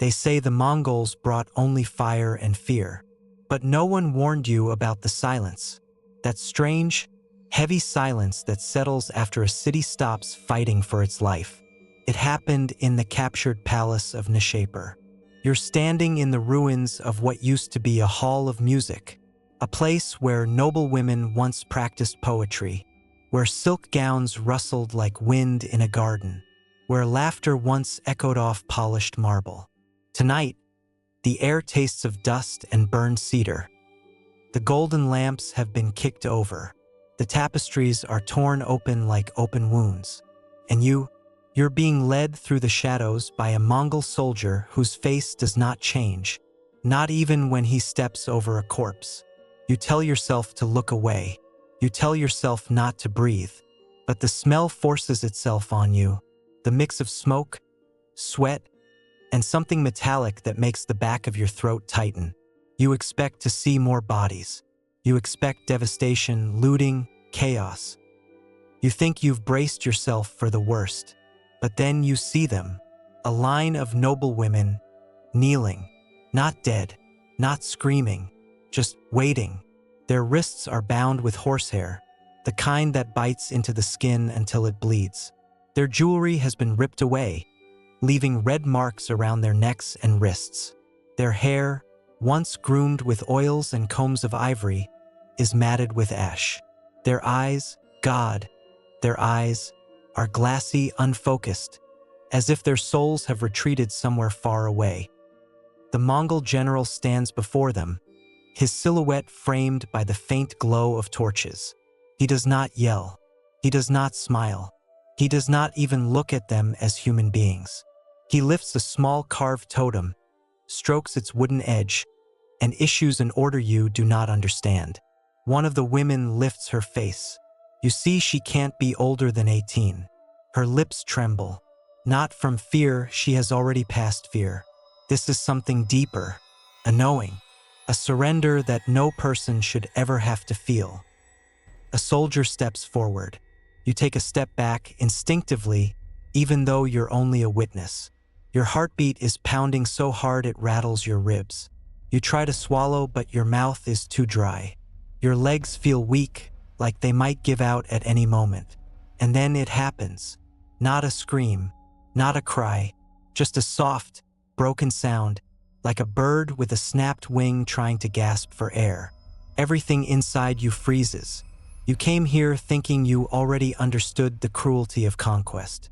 They say the Mongols brought only fire and fear. But no one warned you about the silence. That strange, heavy silence that settles after a city stops fighting for its life. It happened in the captured palace of Nishapur. You're standing in the ruins of what used to be a hall of music, a place where noblewomen once practiced poetry, where silk gowns rustled like wind in a garden, where laughter once echoed off polished marble. Tonight, the air tastes of dust and burned cedar. The golden lamps have been kicked over. The tapestries are torn open like open wounds. And you're being led through the shadows by a Mongol soldier whose face does not change, not even when he steps over a corpse. You tell yourself to look away. You tell yourself not to breathe. But the smell forces itself on you. The mix of smoke, sweat, and something metallic that makes the back of your throat tighten. You expect to see more bodies. You expect devastation, looting, chaos. You think you've braced yourself for the worst, but then you see them, a line of noblewomen, kneeling, not dead, not screaming, just waiting. Their wrists are bound with horsehair, the kind that bites into the skin until it bleeds. Their jewelry has been ripped away, leaving red marks around their necks and wrists. Their hair, once groomed with oils and combs of ivory, is matted with ash. Their eyes, God, their eyes, are glassy, unfocused, as if their souls have retreated somewhere far away. The Mongol general stands before them, his silhouette framed by the faint glow of torches. He does not yell. He does not smile. He does not even look at them as human beings. He lifts a small carved totem, strokes its wooden edge, and issues an order you do not understand. One of the women lifts her face. You see she can't be older than 18. Her lips tremble. Not from fear, she has already passed fear. This is something deeper, a knowing, a surrender that no person should ever have to feel. A soldier steps forward. You take a step back instinctively, even though you're only a witness. Your heartbeat is pounding so hard it rattles your ribs. You try to swallow, but your mouth is too dry. Your legs feel weak, like they might give out at any moment. And then it happens. Not a scream, not a cry, just a soft, broken sound, like a bird with a snapped wing trying to gasp for air. Everything inside you freezes. You came here thinking you already understood the cruelty of conquest.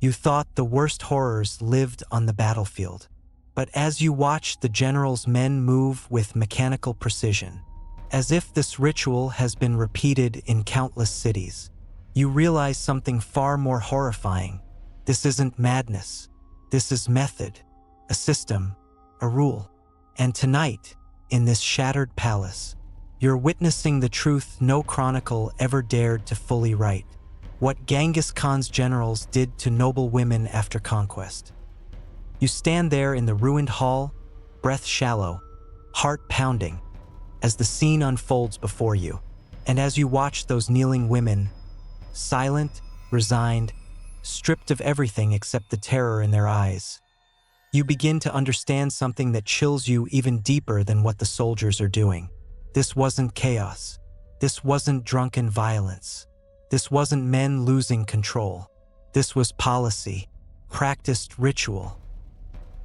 You thought the worst horrors lived on the battlefield. But as you watch the general's men move with mechanical precision, as if this ritual has been repeated in countless cities, you realize something far more horrifying. This isn't madness. This is method, a system, a rule. And tonight, in this shattered palace, you're witnessing the truth no chronicle ever dared to fully write. What Genghis Khan's generals did to noble women after conquest. You stand there in the ruined hall, breath shallow, heart pounding, as the scene unfolds before you. And as you watch those kneeling women, silent, resigned, stripped of everything except the terror in their eyes, you begin to understand something that chills you even deeper than what the soldiers are doing. This wasn't chaos. This wasn't drunken violence. This wasn't men losing control. This was policy, practiced ritual.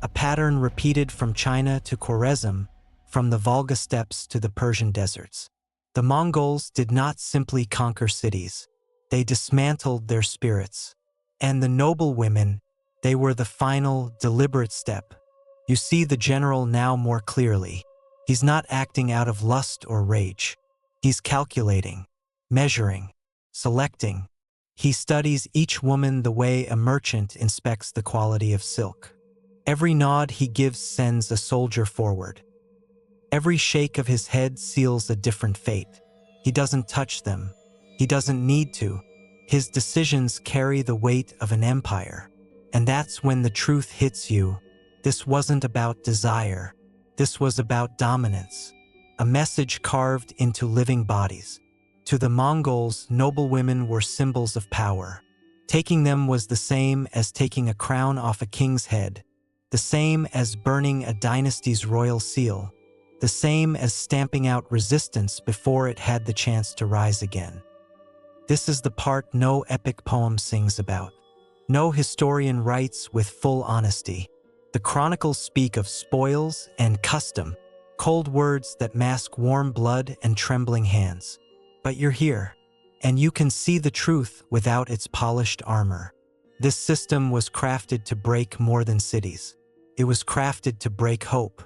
A pattern repeated from China to Khwarezm, from the Volga steppes to the Persian deserts. The Mongols did not simply conquer cities. They dismantled their spirits. And the noble women, they were the final, deliberate step. You see the general now more clearly. He's not acting out of lust or rage. He's calculating, measuring, selecting. He studies each woman the way a merchant inspects the quality of silk. Every nod he gives sends a soldier forward. Every shake of his head seals a different fate. He doesn't touch them. He doesn't need to. His decisions carry the weight of an empire. And that's when the truth hits you. This wasn't about desire. This was about dominance. A message carved into living bodies. To the Mongols, noblewomen were symbols of power. Taking them was the same as taking a crown off a king's head. the same as burning a dynasty's royal seal, the same as stamping out resistance before it had the chance to rise again. This is the part no epic poem sings about. No historian writes with full honesty. The chronicles speak of spoils and custom, cold words that mask warm blood and trembling hands. But you're here, and you can see the truth without its polished armor. This system was crafted to break more than cities. It was crafted to break hope.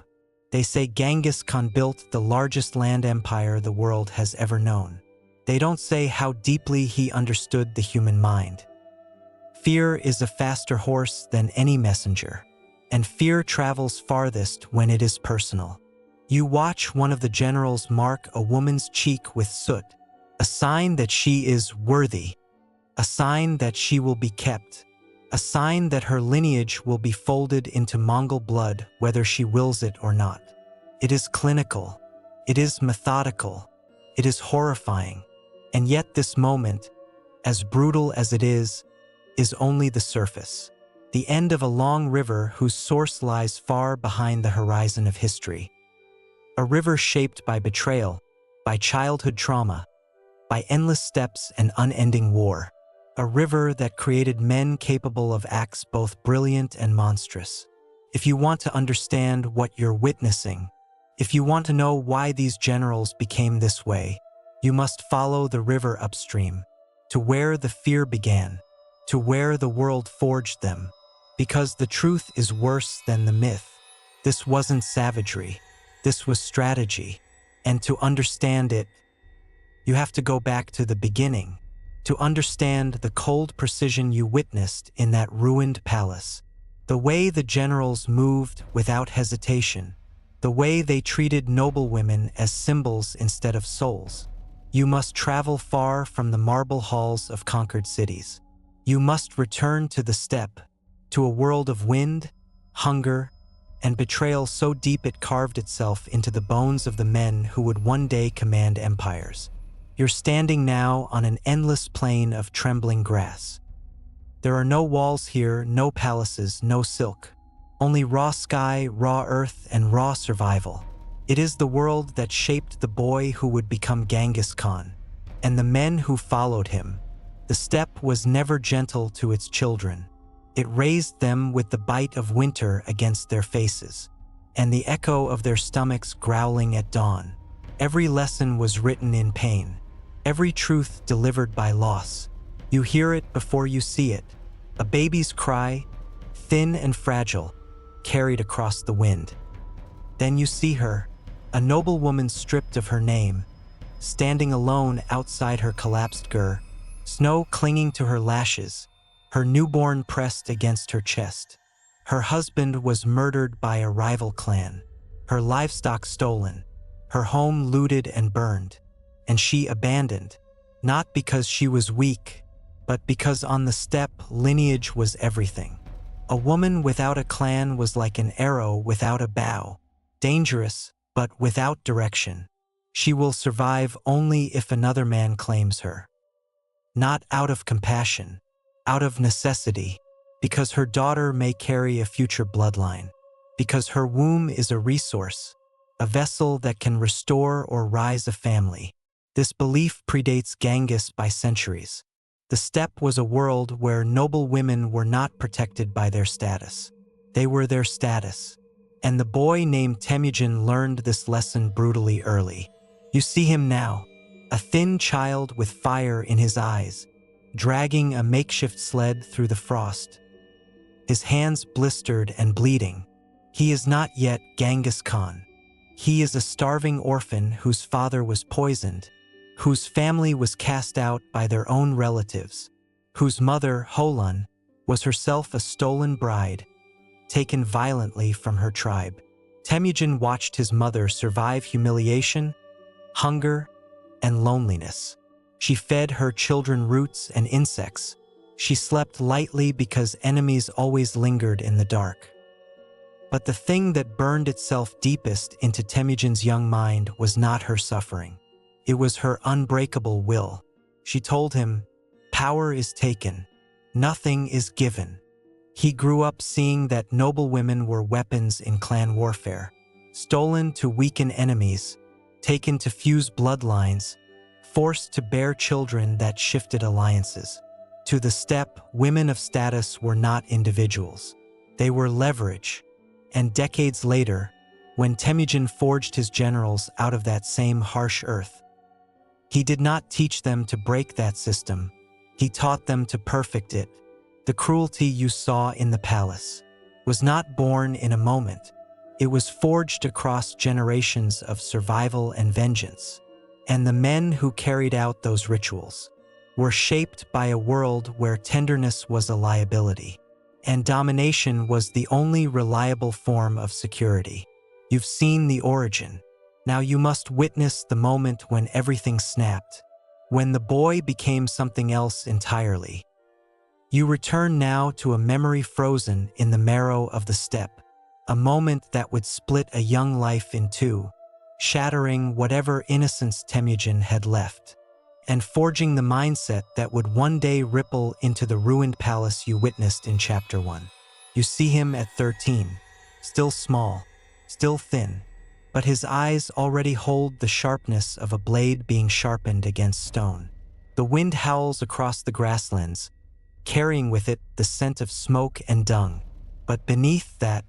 They say Genghis Khan built the largest land empire the world has ever known. They don't say how deeply he understood the human mind. Fear is a faster horse than any messenger, and fear travels farthest when it is personal. You watch one of the generals mark a woman's cheek with soot, a sign that she is worthy, a sign that she will be kept, a sign that her lineage will be folded into Mongol blood whether she wills it or not. It is clinical, it is methodical, it is horrifying, and yet this moment, as brutal as it is only the surface, the end of a long river whose source lies far behind the horizon of history. A river shaped by betrayal, by childhood trauma, by endless steps and unending war. A river that created men capable of acts both brilliant and monstrous. If you want to understand what you're witnessing, if you want to know why these generals became this way, you must follow the river upstream, to where the fear began, to where the world forged them. Because the truth is worse than the myth. This wasn't savagery. This was strategy. And to understand it, you have to go back to the beginning, to understand the cold precision you witnessed in that ruined palace, the way the generals moved without hesitation, the way they treated noblewomen as symbols instead of souls. You must travel far from the marble halls of conquered cities. You must return to the steppe, to a world of wind, hunger, and betrayal so deep it carved itself into the bones of the men who would one day command empires. You're standing now on an endless plain of trembling grass. There are no walls here, no palaces, no silk. Only raw sky, raw earth, and raw survival. It is the world that shaped the boy who would become Genghis Khan, and the men who followed him. The steppe was never gentle to its children. It raised them with the bite of winter against their faces, and the echo of their stomachs growling at dawn. Every lesson was written in pain, every truth delivered by loss. You hear it before you see it. A baby's cry, thin and fragile, carried across the wind. Then you see her, a noblewoman stripped of her name, standing alone outside her collapsed gur, snow clinging to her lashes, her newborn pressed against her chest. Her husband was murdered by a rival clan, her livestock stolen, her home looted and burned, and she abandoned, not because she was weak, but because on the steppe lineage was everything. A woman without a clan was like an arrow without a bow, dangerous but without direction. She will survive only if another man claims her. Not out of compassion, out of necessity, because her daughter may carry a future bloodline, because her womb is a resource, a vessel that can restore or rise a family. This belief predates Genghis by centuries. The steppe was a world where noble women were not protected by their status. They were their status. And the boy named Temujin learned this lesson brutally early. You see him now, a thin child with fire in his eyes, dragging a makeshift sled through the frost. His hands blistered and bleeding. He is not yet Genghis Khan. He is a starving orphan whose father was poisoned, whose family was cast out by their own relatives, whose mother, Holun, was herself a stolen bride, taken violently from her tribe. Temujin watched his mother survive humiliation, hunger, and loneliness. She fed her children roots and insects. She slept lightly because enemies always lingered in the dark. But the thing that burned itself deepest into Temujin's young mind was not her suffering. It was her unbreakable will. She told him, "Power is taken, nothing is given. He grew up seeing that noblewomen were weapons in clan warfare, stolen to weaken enemies, taken to fuse bloodlines, forced to bear children that shifted alliances. To the steppe, women of status were not individuals. They were leverage. And decades later, when Temujin forged his generals out of that same harsh earth, he did not teach them to break that system. He taught them to perfect it. The cruelty you saw in the palace was not born in a moment. It was forged across generations of survival and vengeance. And the men who carried out those rituals were shaped by a world where tenderness was a liability, and domination was the only reliable form of security. You've seen the origin. Now you must witness the moment when everything snapped, when the boy became something else entirely. You return now to a memory frozen in the marrow of the steppe, a moment that would split a young life in two, shattering whatever innocence Temujin had left, and forging the mindset that would one day ripple into the ruined palace you witnessed in Chapter 1. You see him at 13, still small, still thin, but his eyes already hold the sharpness of a blade being sharpened against stone. The wind howls across the grasslands, carrying with it the scent of smoke and dung. But beneath that,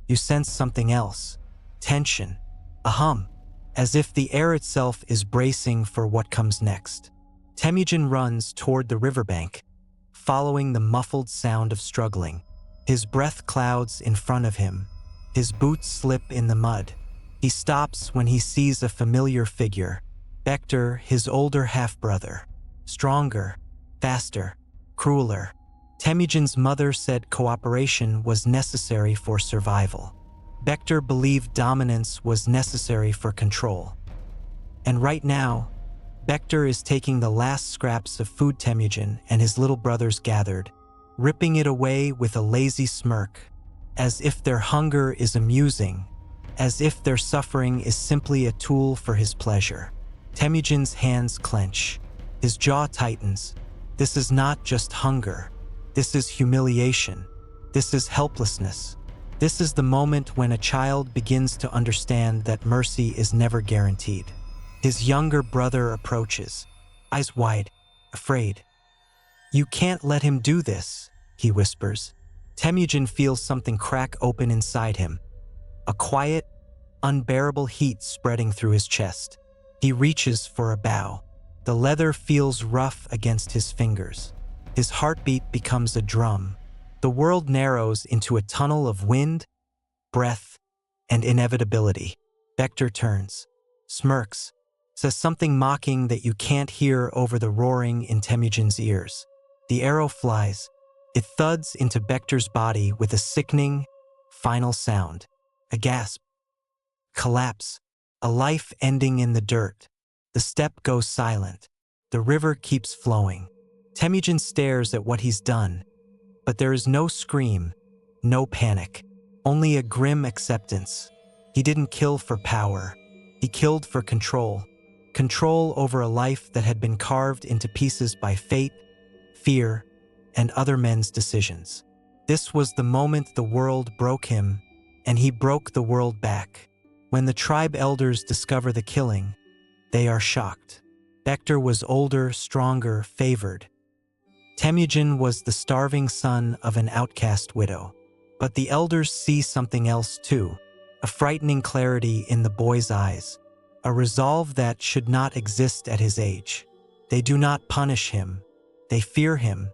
you sense something else. Tension. A hum. As if the air itself is bracing for what comes next. Temujin runs toward the riverbank, following the muffled sound of struggling. His breath clouds in front of him. His boots slip in the mud. He stops when he sees a familiar figure. Bektor, his older half-brother. Stronger, faster, crueler. Temujin's mother said cooperation was necessary for survival. Bektor believed dominance was necessary for control. And right now, Bektor is taking the last scraps of food Temujin and his little brothers gathered, ripping it away with a lazy smirk, as if their hunger is amusing, as if their suffering is simply a tool for his pleasure. Temujin's hands clench. His jaw tightens. This is not just hunger. This is humiliation. This is helplessness. This is the moment when a child begins to understand that mercy is never guaranteed. His younger brother approaches, eyes wide, afraid. "You can't let him do this," he whispers. Temujin feels something crack open inside him, a quiet, unbearable heat spreading through his chest. He reaches for a bow. The leather feels rough against his fingers. His heartbeat becomes a drum. The world narrows into a tunnel of wind, breath, and inevitability. Bektor turns, smirks, says something mocking that you can't hear over the roaring in Temujin's ears. The arrow flies. It thuds into Bektor's body with a sickening, final sound. A gasp. Collapse. A life ending in the dirt. The steppe goes silent. The river keeps flowing. Temujin stares at what he's done. But there is no scream, no panic, only a grim acceptance. He didn't kill for power. He killed for control. Control over a life that had been carved into pieces by fate, fear, and other men's decisions. This was the moment the world broke him, and he broke the world back. When the tribe elders discover the killing, they are shocked. Bektor was older, stronger, favored. Temujin was the starving son of an outcast widow. But the elders see something else too, a frightening clarity in the boy's eyes, a resolve that should not exist at his age. They do not punish him. They fear him,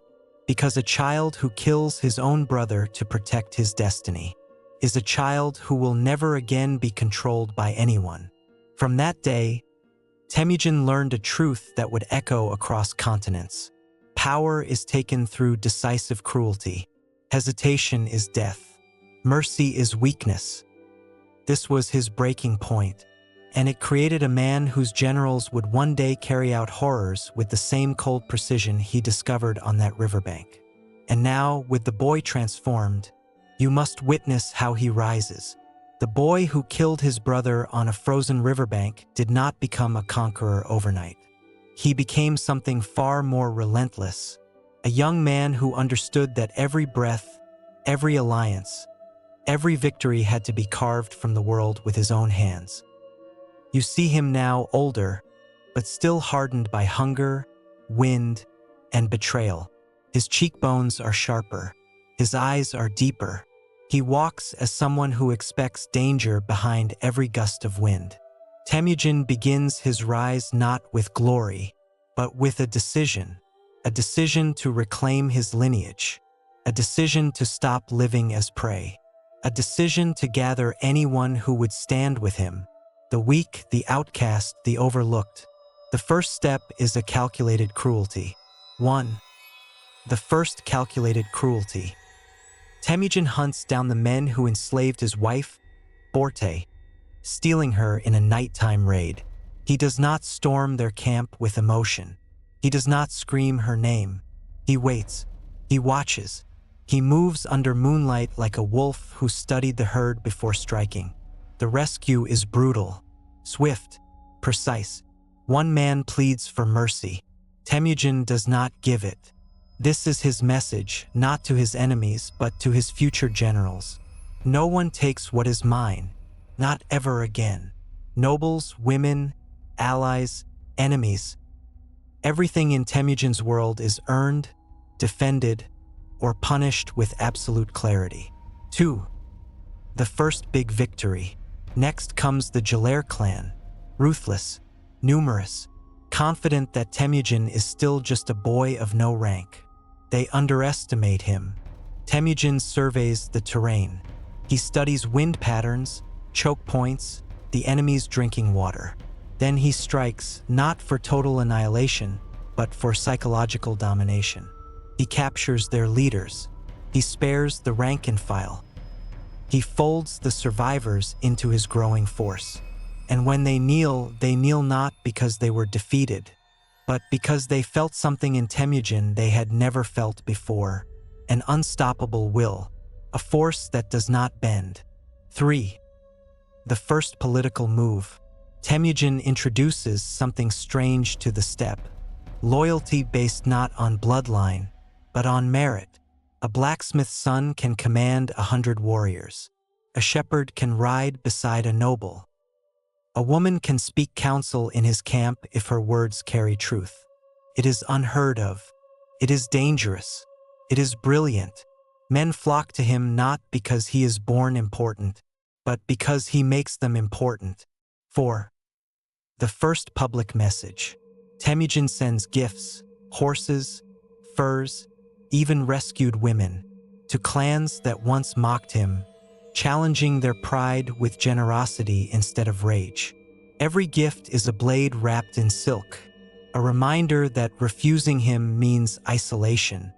because a child who kills his own brother to protect his destiny is a child who will never again be controlled by anyone. From that day, Temujin learned a truth that would echo across continents. Power is taken through decisive cruelty. Hesitation is death. Mercy is weakness. This was his breaking point, and it created a man whose generals would one day carry out horrors with the same cold precision he discovered on that riverbank. And now, with the boy transformed, you must witness how he rises. The boy who killed his brother on a frozen riverbank did not become a conqueror overnight. He became something far more relentless, a young man who understood that every breath, every alliance, every victory had to be carved from the world with his own hands. You see him now older, but still hardened by hunger, wind, and betrayal. His cheekbones are sharper. His eyes are deeper. He walks as someone who expects danger behind every gust of wind. Temujin begins his rise not with glory, but with a decision to reclaim his lineage, a decision to stop living as prey, a decision to gather anyone who would stand with him, the weak, the outcast, the overlooked. The first step is a calculated cruelty. 1. The first calculated cruelty. Temujin hunts down the men who enslaved his wife, Borte, stealing her in a nighttime raid. He does not storm their camp with emotion. He does not scream her name. He waits. He watches. He moves under moonlight like a wolf who studied the herd before striking. The rescue is brutal, swift, precise. One man pleads for mercy. Temujin does not give it. This is his message, not to his enemies, but to his future generals. No one takes what is mine, not ever again. Nobles, women, allies, enemies. Everything in Temujin's world is earned, defended, or punished with absolute clarity. 2. The first big victory. Next comes the Jalair clan, ruthless, numerous, confident that Temujin is still just a boy of no rank. They underestimate him. Temujin surveys the terrain. He studies wind patterns, choke points, the enemy's drinking water. Then he strikes, not for total annihilation, but for psychological domination. He captures their leaders. He spares the rank and file. He folds the survivors into his growing force. And when they kneel not because they were defeated, but because they felt something in Temujin they had never felt before, an unstoppable will, a force that does not bend. 3. The first political move. Temujin introduces something strange to the steppe. Loyalty based not on bloodline, but on merit. A blacksmith's son can command 100 warriors. A shepherd can ride beside a noble. A woman can speak counsel in his camp if her words carry truth. It is unheard of. It is dangerous. It is brilliant. Men flock to him not because he is born important, but because he makes them important. 4. The first public message. Temujin sends gifts, horses, furs, even rescued women, to clans that once mocked him, challenging their pride with generosity instead of rage. Every gift is a blade wrapped in silk, a reminder that refusing him means isolation,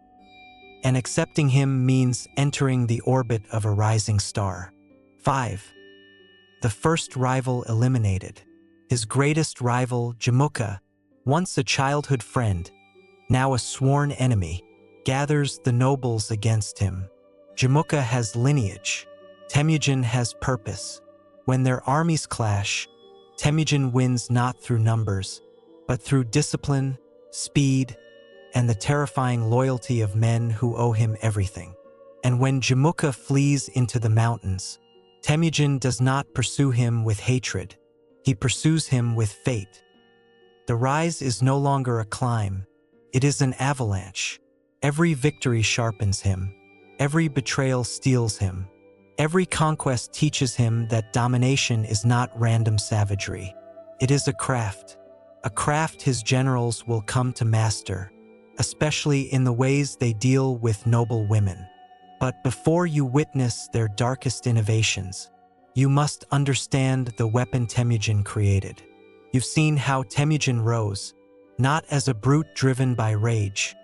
and accepting him means entering the orbit of a rising star. 5. The first rival eliminated. His greatest rival, Jamuka, once a childhood friend, now a sworn enemy, gathers the nobles against him. Jamuka has lineage. Temujin has purpose. When their armies clash, Temujin wins not through numbers, but through discipline, speed, and the terrifying loyalty of men who owe him everything. And when Jamuka flees into the mountains, Temujin does not pursue him with hatred. He pursues him with fate. The rise is no longer a climb. It is an avalanche. Every victory sharpens him. Every betrayal steels him. Every conquest teaches him that domination is not random savagery. It is a craft his generals will come to master, especially in the ways they deal with noble women. But before you witness their darkest innovations, you must understand the weapon Temujin created. You've seen how Temujin rose, not as a brute driven by rage,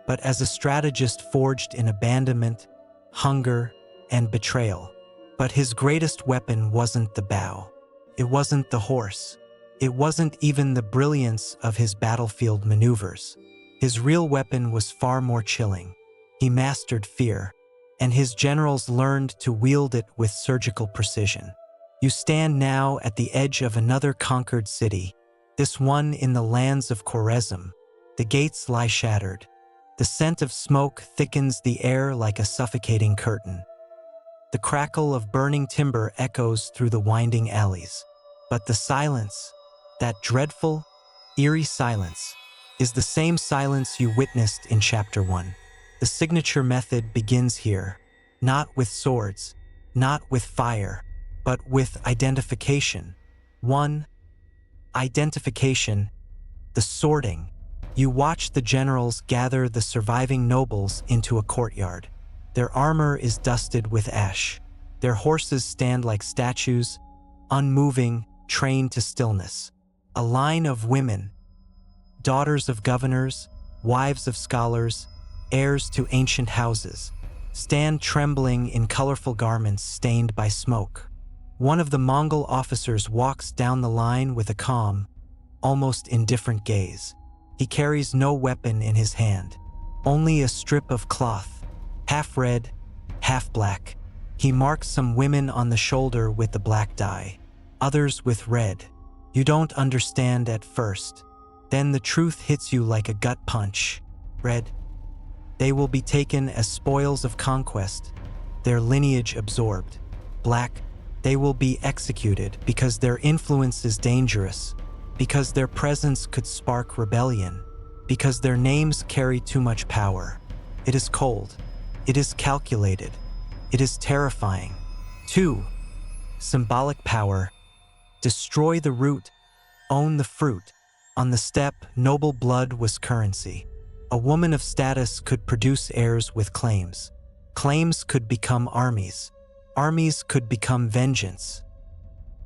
but as a strategist forged in abandonment, hunger, and betrayal. But his greatest weapon wasn't the bow. It wasn't the horse. It wasn't even the brilliance of his battlefield maneuvers. His real weapon was far more chilling. He mastered fear, and his generals learned to wield it with surgical precision. You stand now at the edge of another conquered city, this one in the lands of Khwarezm. The gates lie shattered. The scent of smoke thickens the air like a suffocating curtain. The crackle of burning timber echoes through the winding alleys. But the silence, that dreadful, eerie silence, is the same silence you witnessed in Chapter 1. The signature method begins here, not with swords, not with fire, but with identification. 1. Identification, the sorting. You watch the generals gather the surviving nobles into a courtyard. Their armor is dusted with ash. Their horses stand like statues, unmoving, trained to stillness. A line of women, daughters of governors, wives of scholars, heirs to ancient houses, stand trembling in colorful garments stained by smoke. One of the Mongol officers walks down the line with a calm, almost indifferent gaze. He carries no weapon in his hand, only a strip of cloth, half red, half black. He marks some women on the shoulder with the black dye, others with red. You don't understand at first. Then the truth hits you like a gut punch. Red. They will be taken as spoils of conquest, their lineage absorbed. Black. They will be executed because their influence is dangerous, because their presence could spark rebellion, because their names carry too much power. It is cold. It is calculated. It is terrifying. 2. Symbolic power. Destroy the root, own the fruit. On the steppe, noble blood was currency. A woman of status could produce heirs with claims. Claims could become armies. Armies could become vengeance.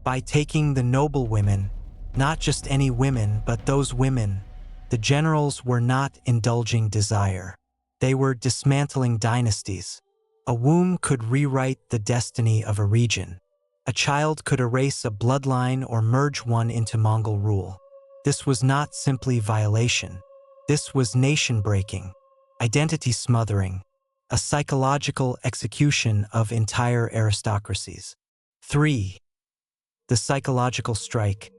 By taking the noblewomen, not just any women, but those women, the generals were not indulging desire. They were dismantling dynasties. A womb could rewrite the destiny of a region. A child could erase a bloodline or merge one into Mongol rule. This was not simply violation. This was nation-breaking, identity-smothering, a psychological execution of entire aristocracies. 3. The psychological strike.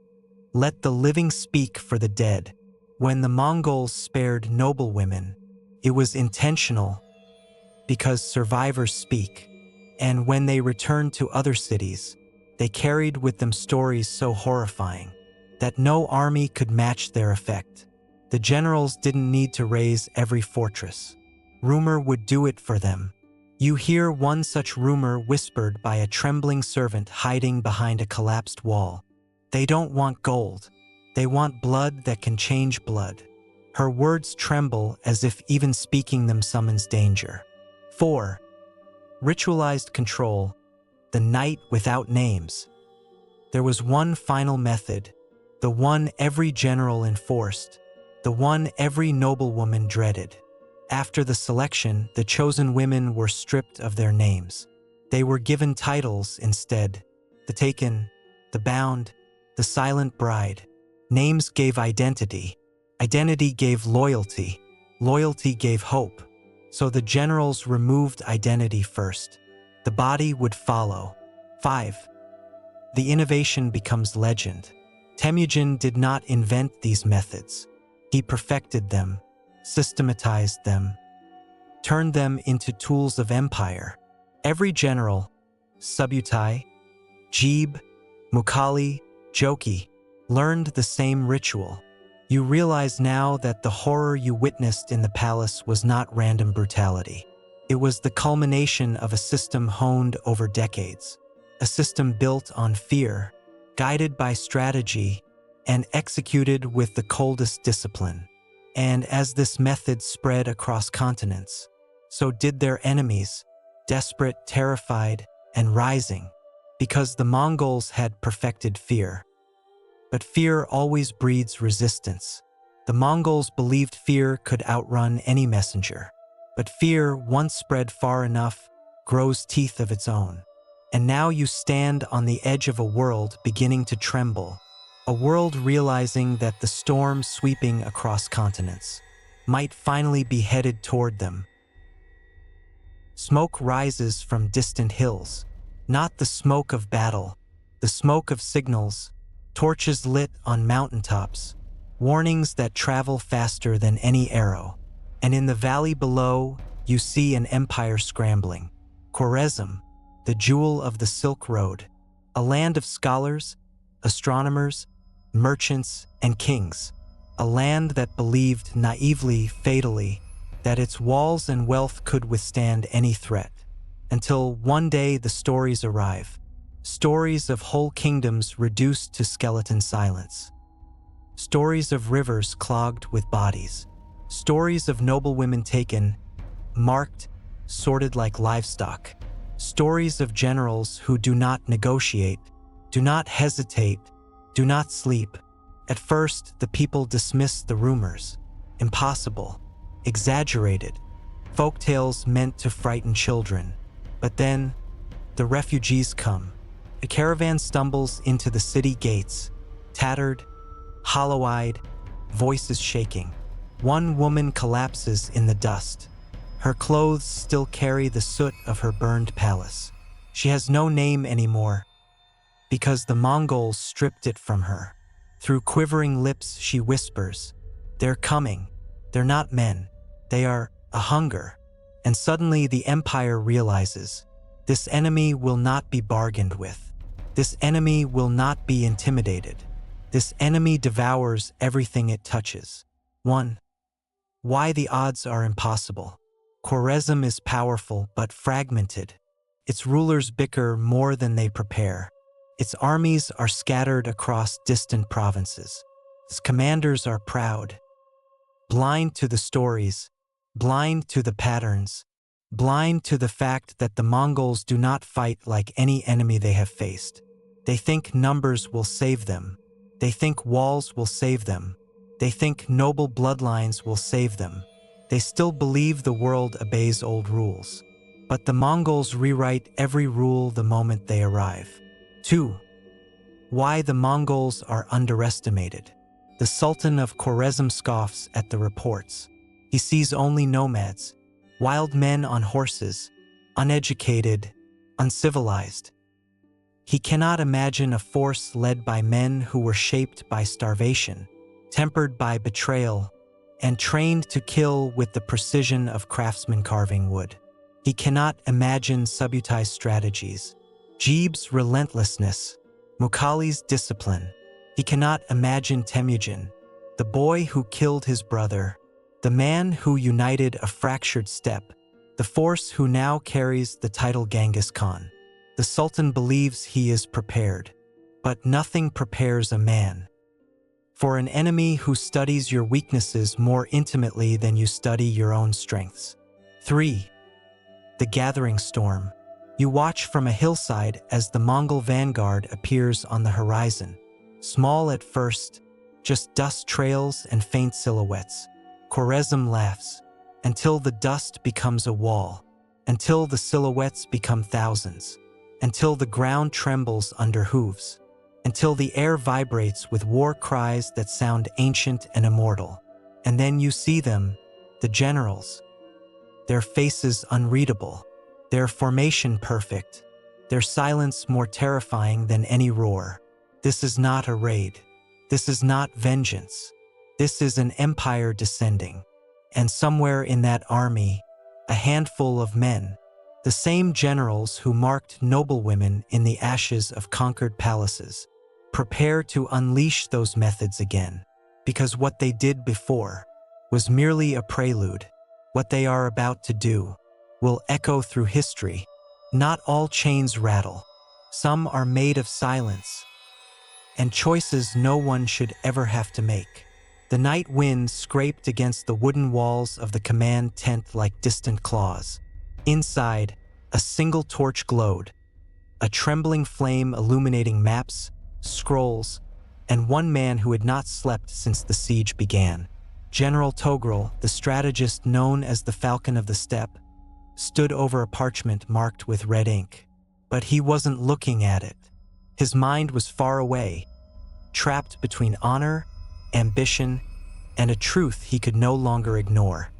Let the living speak for the dead. When the Mongols spared noblewomen, it was intentional because survivors speak. And when they returned to other cities, they carried with them stories so horrifying that no army could match their effect. The generals didn't need to raise every fortress. Rumor would do it for them. You hear one such rumor whispered by a trembling servant hiding behind a collapsed wall. They don't want gold. They want blood that can change blood. Her words tremble as if even speaking them summons danger. 4. Ritualized control. The night without names. There was one final method, the one every general enforced, the one every noblewoman dreaded. After the selection, the chosen women were stripped of their names. They were given titles instead. The taken, the bound, the silent bride. Names gave identity. Identity gave loyalty. Loyalty gave hope. So the generals removed identity first. The body would follow. 5. The innovation becomes legend. Temujin did not invent these methods. He perfected them, systematized them, turned them into tools of empire. Every general, Subutai, Jeeb, Mukali, Joki, learned the same ritual. You realize now that the horror you witnessed in the palace was not random brutality. It was the culmination of a system honed over decades, a system built on fear, guided by strategy, and executed with the coldest discipline. And as this method spread across continents, so did their enemies, desperate, terrified, and rising, because the Mongols had perfected fear. But fear always breeds resistance. The Mongols believed fear could outrun any messenger. But fear, once spread far enough, grows teeth of its own. And now you stand on the edge of a world beginning to tremble, a world realizing that the storm sweeping across continents might finally be headed toward them. Smoke rises from distant hills, not the smoke of battle, the smoke of signals, torches lit on mountaintops, warnings that travel faster than any arrow. And in the valley below, you see an empire scrambling. Khwarezm, the jewel of the Silk Road, a land of scholars, astronomers, merchants, and kings. A land that believed naively, fatally, that its walls and wealth could withstand any threat. Until one day the stories arrive. Stories of whole kingdoms reduced to skeleton silence. Stories of rivers clogged with bodies. Stories of noblewomen taken, marked, sorted like livestock. Stories of generals who do not negotiate, do not hesitate, do not sleep. At first, the people dismissed the rumors. Impossible, exaggerated, folktales meant to frighten children. But then, the refugees come. A caravan stumbles into the city gates, tattered, hollow-eyed, voices shaking. One woman collapses in the dust. Her clothes still carry the soot of her burned palace. She has no name anymore, because the Mongols stripped it from her. Through quivering lips she whispers, "They're coming. They're not men. They are a hunger." And suddenly the empire realizes, this enemy will not be bargained with. This enemy will not be intimidated. This enemy devours everything it touches. 1. Why the odds are impossible. Khwarezm is powerful but fragmented. Its rulers bicker more than they prepare. Its armies are scattered across distant provinces. Its commanders are proud, blind to the stories, blind to the patterns, blind to the fact that the Mongols do not fight like any enemy they have faced. They think numbers will save them. They think walls will save them. They think noble bloodlines will save them. They still believe the world obeys old rules. But the Mongols rewrite every rule the moment they arrive. 2. Why the Mongols are underestimated. The Sultan of Khwarezm scoffs at the reports. He sees only nomads, wild men on horses, uneducated, uncivilized. He cannot imagine a force led by men who were shaped by starvation, tempered by betrayal, and trained to kill with the precision of craftsmen carving wood. He cannot imagine Subutai's strategies, Jeeb's relentlessness, Mukhali's discipline. He cannot imagine Temujin, the boy who killed his brother, the man who united a fractured steppe, the force who now carries the title Genghis Khan. The Sultan believes he is prepared, but nothing prepares a man for an enemy who studies your weaknesses more intimately than you study your own strengths. 3. The gathering storm. You watch from a hillside as the Mongol vanguard appears on the horizon. Small at first, just dust trails and faint silhouettes. Khwarezm laughs, until the dust becomes a wall, until the silhouettes become thousands, until the ground trembles under hooves, until the air vibrates with war cries that sound ancient and immortal. And then you see them, the generals, their faces unreadable, their formation perfect, their silence more terrifying than any roar. This is not a raid. This is not vengeance. This is an empire descending. And somewhere in that army, a handful of men, the same generals who marked noblewomen in the ashes of conquered palaces, prepare to unleash those methods again, because what they did before was merely a prelude. What they are about to do will echo through history. Not all chains rattle. Some are made of silence, and choices no one should ever have to make. The night wind scraped against the wooden walls of the command tent like distant claws. Inside, a single torch glowed, a trembling flame illuminating maps, scrolls, and one man who had not slept since the siege began. General Togrul, the strategist known as the Falcon of the Steppe, stood over a parchment marked with red ink. But he wasn't looking at it. His mind was far away, trapped between honor, ambition, and a truth he could no longer ignore.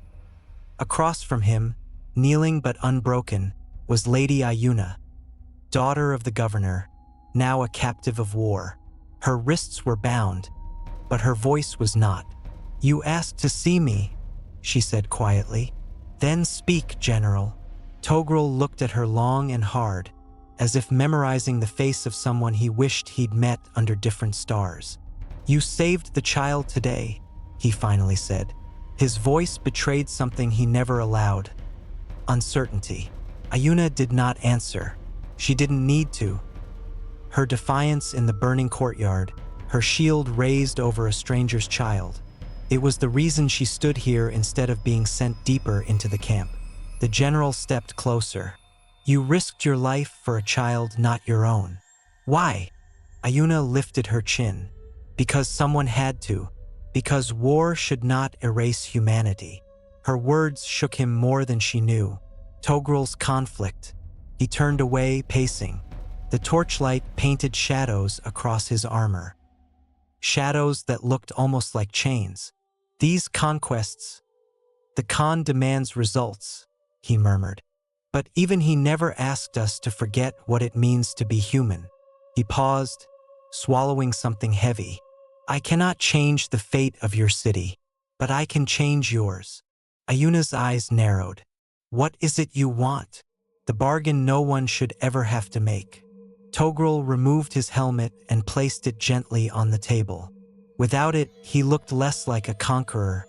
Across from him, kneeling but unbroken, was Lady Ayuna, daughter of the governor, now a captive of war. Her wrists were bound, but her voice was not. "You asked to see me," she said quietly. Then speak, General. Togrul looked at her long and hard, as if memorizing the face of someone he wished he'd met under different stars. You saved the child today, he finally said. His voice betrayed something he never allowed: uncertainty. Ayuna did not answer. She didn't need to. Her defiance in the burning courtyard, her shield raised over a stranger's child. It was the reason she stood here instead of being sent deeper into the camp. The general stepped closer. You risked your life for a child not your own. Why? Ayuna lifted her chin. Because someone had to. Because war should not erase humanity. Her words shook him more than she knew. Togrul's conflict. He turned away, pacing. The torchlight painted shadows across his armor. Shadows that looked almost like chains. These conquests. The Khan demands results, he murmured. But even he never asked us to forget what it means to be human. He paused, swallowing something heavy. I cannot change the fate of your city, but I can change yours. Ayuna's eyes narrowed. What is it you want? The bargain no one should ever have to make. Togrul removed his helmet and placed it gently on the table. Without it, he looked less like a conqueror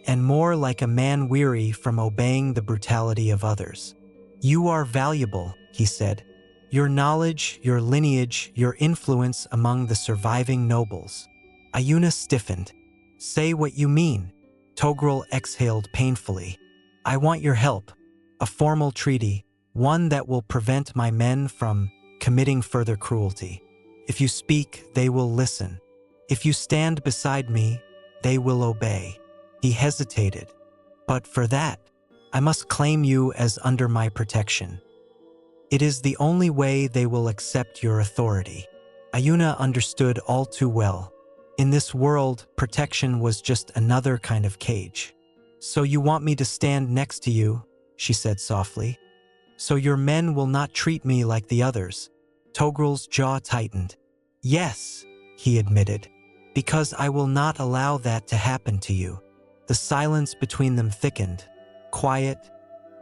and more like a man weary from obeying the brutality of others. You are valuable, he said. Your knowledge, your lineage, your influence among the surviving nobles. Ayuna stiffened. Say what you mean. Togrul exhaled painfully. I want your help. A formal treaty, one that will prevent my men from committing further cruelty. If you speak, they will listen. If you stand beside me, they will obey. He hesitated. But for that, I must claim you as under my protection. It is the only way they will accept your authority. Ayuna understood all too well. In this world, protection was just another kind of cage. So you want me to stand next to you, she said softly. So your men will not treat me like the others. Togrul's jaw tightened. Yes, he admitted, because I will not allow that to happen to you. The silence between them thickened, quiet,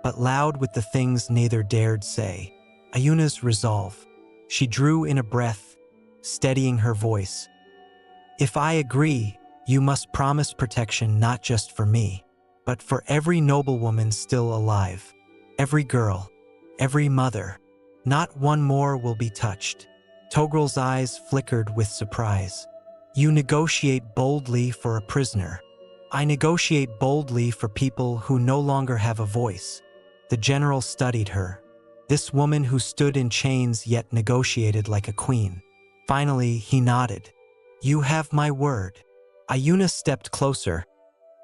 but loud with the things neither dared say. Ayuna's resolve. She drew in a breath, steadying her voice. If I agree, you must promise protection not just for me, but for every noblewoman still alive. Every girl, every mother. Not one more will be touched. Togrul's eyes flickered with surprise. You negotiate boldly for a prisoner. I negotiate boldly for people who no longer have a voice. The general studied her. This woman who stood in chains yet negotiated like a queen. Finally, he nodded. You have my word. Ayuna stepped closer,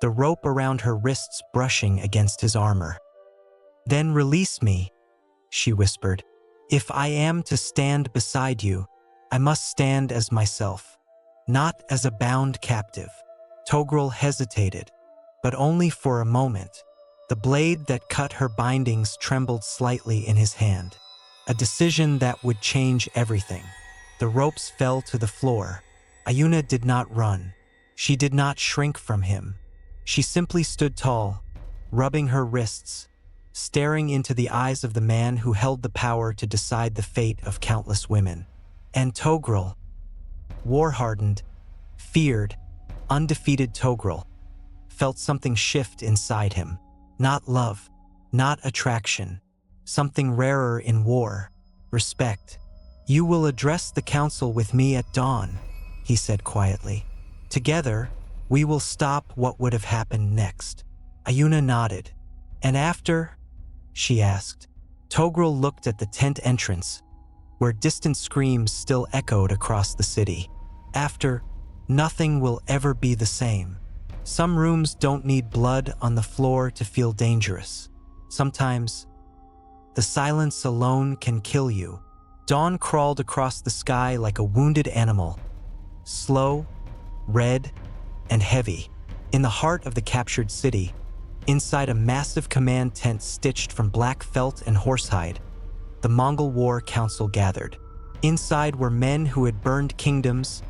the rope around her wrists brushing against his armor. Then release me, she whispered. If I am to stand beside you, I must stand as myself, not as a bound captive. Togrul hesitated, but only for a moment. The blade that cut her bindings trembled slightly in his hand. A decision that would change everything. The ropes fell to the floor. Ayuna did not run. She did not shrink from him. She simply stood tall, rubbing her wrists, staring into the eyes of the man who held the power to decide the fate of countless women. And Togrul, war-hardened, feared, undefeated Togrul, felt something shift inside him. Not love, not attraction, something rarer in war, respect. You will address the council with me at dawn, he said quietly. Together, we will stop what would have happened next. Ayuna nodded. And after? She asked. Togrul looked at the tent entrance, where distant screams still echoed across the city. After, nothing will ever be the same. Some rooms don't need blood on the floor to feel dangerous. Sometimes, the silence alone can kill you. Dawn crawled across the sky like a wounded animal, slow, red, and heavy. In the heart of the captured city, inside a massive command tent stitched from black felt and horsehide, the Mongol War Council gathered. Inside were men who had burned kingdoms,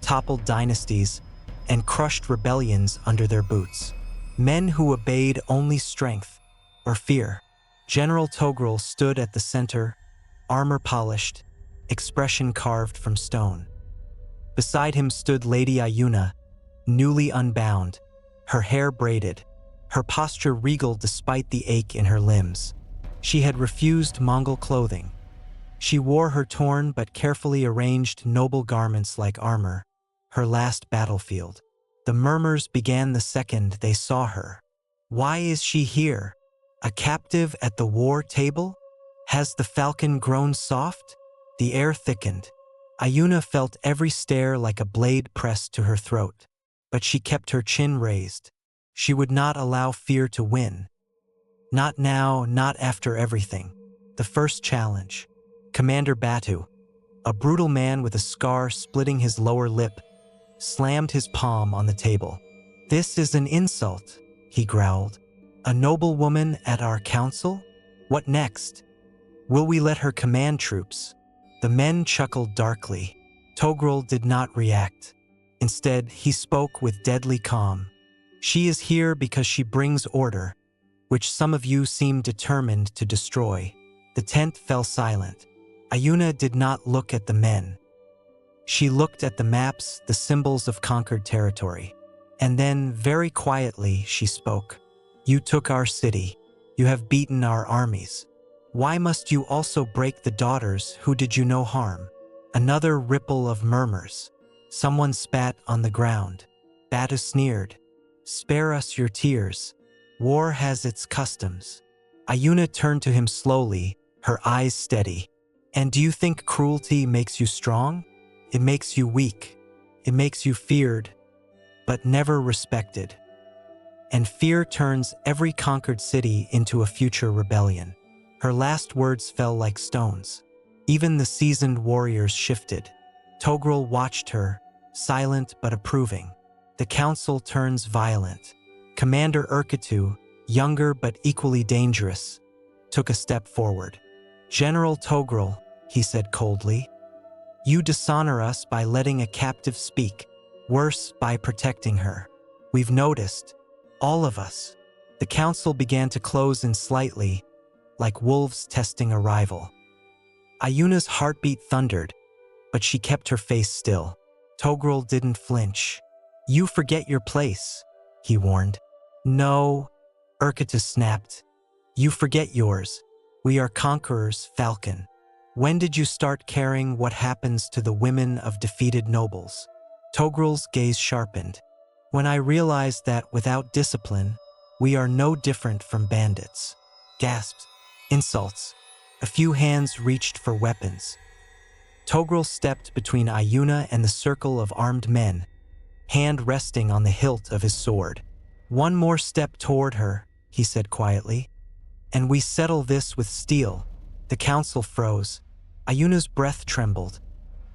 toppled dynasties, and crushed rebellions under their boots. men who obeyed only strength or fear. General Togrul stood at the center, armor polished, expression carved from stone. Beside him stood Lady Ayuna, newly unbound, her hair braided, her posture regal despite the ache in her limbs. She had refused Mongol clothing. She wore her torn but carefully arranged noble garments like armor, her last battlefield. The murmurs began the second they saw her. Why is she here? A captive at the war table? Has the falcon grown soft? The air thickened. Ayuna felt every stare like a blade pressed to her throat, but she kept her chin raised. She would not allow fear to win. Not now, not after everything. The first challenge. Commander Batu, a brutal man with a scar splitting his lower lip, slammed his palm on the table. "This is an insult," he growled. "A noblewoman at our council? What next? Will we let her command troops?" The men chuckled darkly. Togrul did not react. Instead, he spoke with deadly calm. "She is here because she brings order, which some of you seem determined to destroy." The tent fell silent. Ayuna did not look at the men. She looked at the maps, the symbols of conquered territory. And then, very quietly, she spoke. "You took our city. You have beaten our armies. Why must you also break the daughters who did you no harm?" Another ripple of murmurs. Someone spat on the ground. Batu sneered. "Spare us your tears. War has its customs." Ayuna turned to him slowly, her eyes steady. "And do you think cruelty makes you strong? It makes you weak. It makes you feared, but never respected. And fear turns every conquered city into a future rebellion." Her last words fell like stones. Even the seasoned warriors shifted. Togrul watched her, silent but approving. The council turns violent. Commander Urketu, younger but equally dangerous, took a step forward. "General Togrul," he said coldly, "you dishonor us by letting a captive speak, worse, by protecting her. We've noticed, all of us." The council began to close in slightly, like wolves testing a rival. Ayuna's heartbeat thundered, but she kept her face still. Togrul didn't flinch. "You forget your place," he warned. "No," Urketu snapped. "You forget yours. We are conquerors, Falcon. When did you start caring what happens to the women of defeated nobles?" Togrul's gaze sharpened. "When I realized that without discipline, we are no different from bandits." Gasps, insults. A few hands reached for weapons. Togrul stepped between Ayuna and the circle of armed men, hand resting on the hilt of his sword. "One more step toward her," he said quietly, "and we settle this with steel." The council froze. Ayuna's breath trembled.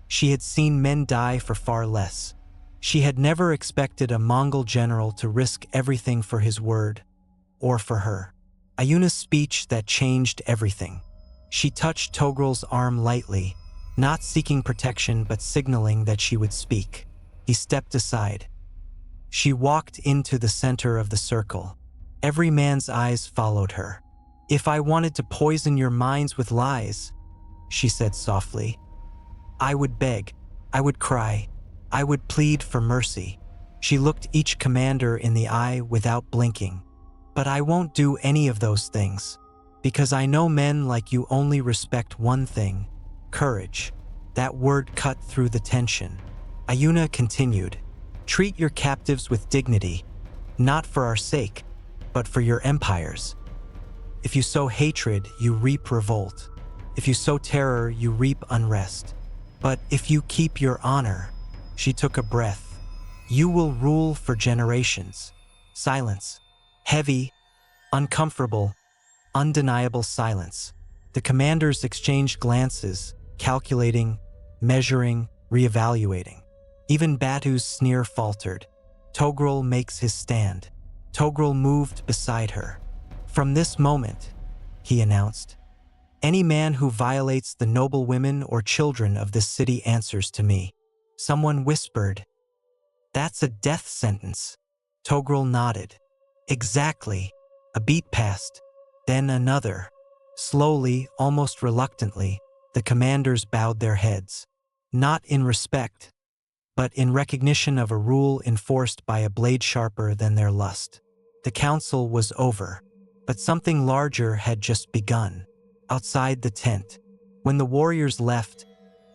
She had seen men die for far less. She had never expected a Mongol general to risk everything for his word, or for her. Ayuna's speech that changed everything. She touched Togrul's arm lightly, not seeking protection but signaling that she would speak. He stepped aside. She walked into the center of the circle. Every man's eyes followed her. "If I wanted to poison your minds with lies," she said softly, "I would beg, I would cry, I would plead for mercy." She looked each commander in the eye without blinking. "But I won't do any of those things, because I know men like you only respect one thing, courage." That word cut through the tension. Ayuna continued, "Treat your captives with dignity, not for our sake, but for your empires. If you sow hatred, you reap revolt. If you sow terror, you reap unrest. But if you keep your honor," she took a breath, "you will rule for generations." Silence. Heavy, uncomfortable, undeniable silence. The commanders exchanged glances, calculating, measuring, reevaluating. Even Batu's sneer faltered. Togrul makes his stand. Togrul moved beside her. "From this moment," he announced, "any man who violates the noble women or children of this city answers to me." Someone whispered, "That's a death sentence." Togrul nodded. Exactly. A beat passed, then another. Slowly, almost reluctantly, the commanders bowed their heads. Not in respect, but in recognition of a rule enforced by a blade sharper than their lust. The council was over, but something larger had just begun. Outside the tent, when the warriors left,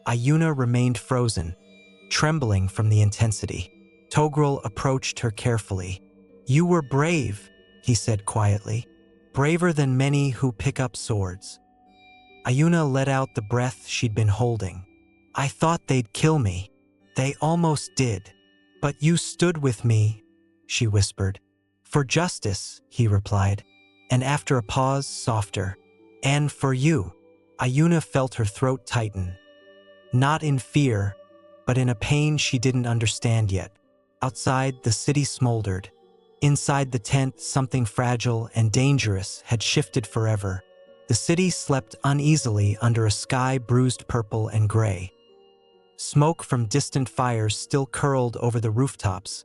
Ayuna remained frozen, trembling from the intensity. Togrul approached her carefully. "You were brave," he said quietly. "Braver than many who pick up swords." Ayuna let out the breath she'd been holding. "I thought they'd kill me. They almost did. But you stood with me," she whispered. "For justice," he replied, and after a pause, softer. "And for you." Ayuna felt her throat tighten. Not in fear, but in a pain she didn't understand yet. Outside, the city smoldered. Inside the tent, something fragile and dangerous had shifted forever. The city slept uneasily under a sky bruised purple and gray. Smoke from distant fires still curled over the rooftops,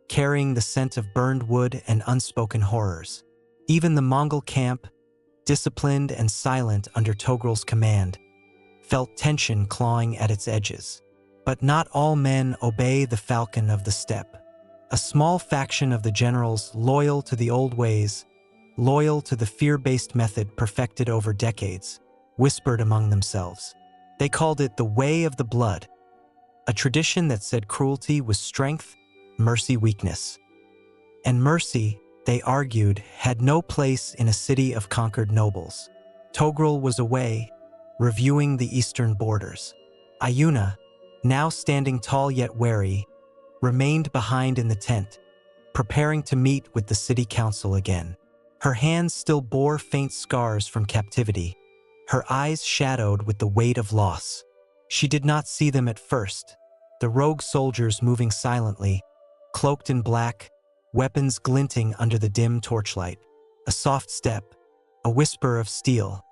carrying the scent of burned wood and unspoken horrors. Even the Mongol camp, disciplined and silent under Togrul's command, felt tension clawing at its edges. But not all men obey the falcon of the steppe. A small faction of the generals loyal to the old ways, loyal to the fear-based method perfected over decades, whispered among themselves. They called it the Way of the Blood, a tradition that said cruelty was strength, mercy weakness. And mercy, they argued, had no place in a city of conquered nobles. Togrul was away, reviewing the eastern borders. Ayuna, now standing tall yet wary, remained behind in the tent, preparing to meet with the city council again. Her hands still bore faint scars from captivity, her eyes shadowed with the weight of loss. She did not see them at first, the rogue soldiers moving silently, cloaked in black, weapons glinting under the dim torchlight. A soft step, a whisper of steel.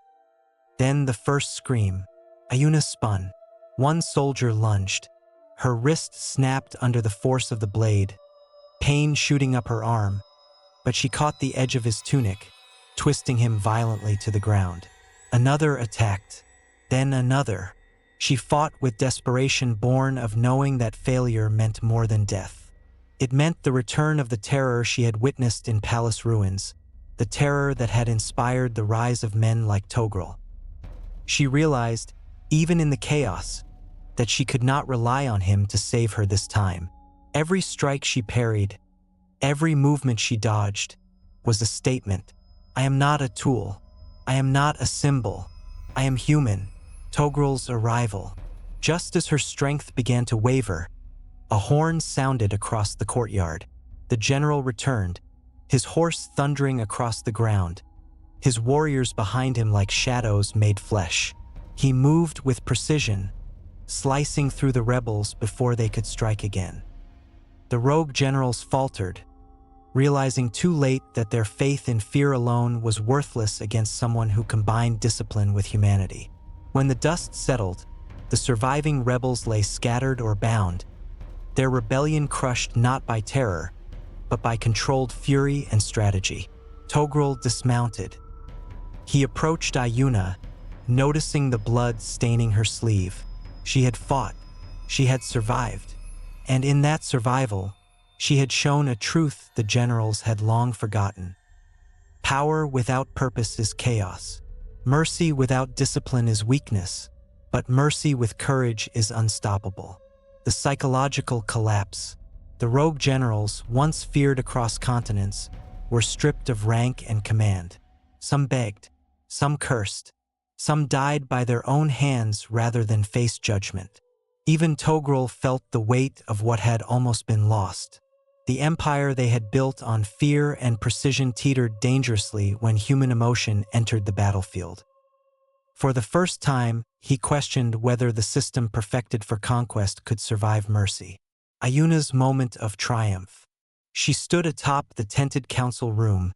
Then the first scream. Ayuna spun. One soldier lunged. Her wrist snapped under the force of the blade, pain shooting up her arm, but she caught the edge of his tunic, twisting him violently to the ground. Another attacked, then another. She fought with desperation born of knowing that failure meant more than death. It meant the return of the terror she had witnessed in palace ruins, the terror that had inspired the rise of men like Togrul. She realized, even in the chaos, that she could not rely on him to save her this time. Every strike she parried, every movement she dodged, was a statement. I am not a tool. I am not a symbol. I am human. Togrul's arrival. Just as her strength began to waver, a horn sounded across the courtyard. The general returned, his horse thundering across the ground, his warriors behind him like shadows made flesh. He moved with precision, slicing through the rebels before they could strike again. The rogue generals faltered, realizing too late that their faith in fear alone was worthless against someone who combined discipline with humanity. When the dust settled, the surviving rebels lay scattered or bound, their rebellion crushed not by terror, but by controlled fury and strategy. Togrul dismounted. He approached Ayuna, noticing the blood staining her sleeve. She had fought, she had survived, and in that survival, she had shown a truth the generals had long forgotten. Power without purpose is chaos. Mercy without discipline is weakness, but mercy with courage is unstoppable. The psychological collapse. The rogue generals, once feared across continents, were stripped of rank and command. Some begged, some cursed, some died by their own hands rather than face judgment. Even Togrul felt the weight of what had almost been lost. The empire they had built on fear and precision teetered dangerously when human emotion entered the battlefield. For the first time, he questioned whether the system perfected for conquest could survive mercy. Ayuna's moment of triumph. She stood atop the tented council room,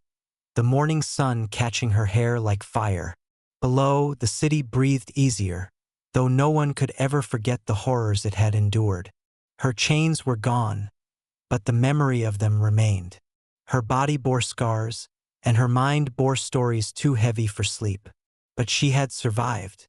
the morning sun catching her hair like fire. Below, the city breathed easier, though no one could ever forget the horrors it had endured. Her chains were gone, but the memory of them remained. Her body bore scars, and her mind bore stories too heavy for sleep. But she had survived.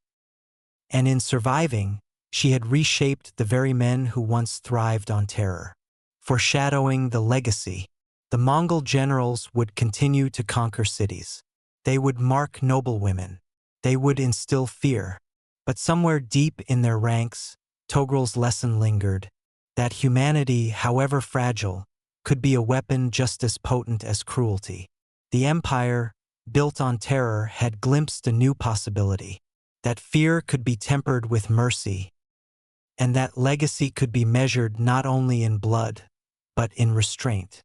And in surviving, she had reshaped the very men who once thrived on terror. Foreshadowing the legacy, the Mongol generals would continue to conquer cities. They would mark noblewomen. They would instill fear. But somewhere deep in their ranks, Togrul's lesson lingered, that humanity, however fragile, could be a weapon just as potent as cruelty. The empire, built on terror, had glimpsed a new possibility, that fear could be tempered with mercy, and that legacy could be measured not only in blood, but in restraint.